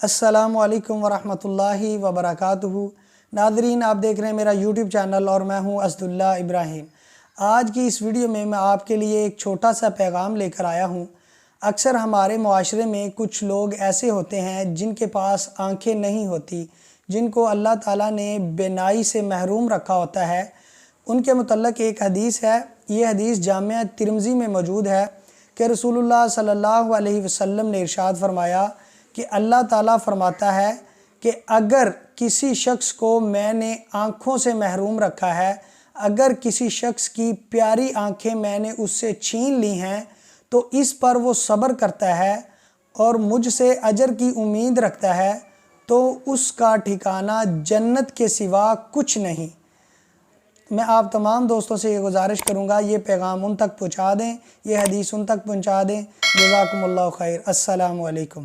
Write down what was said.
السلام علیکم ورحمۃ اللہ وبرکاتہ۔ ناظرین، آپ دیکھ رہے ہیں میرا یوٹیوب چینل اور میں ہوں اسداللہ ابراہیم۔ آج کی اس ویڈیو میں آپ کے لیے ایک چھوٹا سا پیغام لے کر آیا ہوں۔ اکثر ہمارے معاشرے میں کچھ لوگ ایسے ہوتے ہیں جن کے پاس آنکھیں نہیں ہوتی، جن کو اللہ تعالیٰ نے بینائی سے محروم رکھا ہوتا ہے۔ ان کے متعلق ایک حدیث ہے، یہ حدیث جامعہ ترمذی میں موجود ہے کہ رسول اللہ صلی اللہ علیہ وسلم نے ارشاد فرمایا کہ اللہ تعالیٰ فرماتا ہے کہ اگر کسی شخص کو میں نے آنکھوں سے محروم رکھا ہے، اگر کسی شخص کی پیاری آنکھیں میں نے اس سے چھین لی ہیں تو اس پر وہ صبر کرتا ہے اور مجھ سے اجر کی امید رکھتا ہے تو اس کا ٹھکانہ جنت کے سوا کچھ نہیں۔ میں آپ تمام دوستوں سے یہ گزارش کروں گا، یہ پیغام ان تک پہنچا دیں، یہ حدیث ان تک پہنچا دیں۔ جزاکم اللہ خیر۔ السلام علیکم۔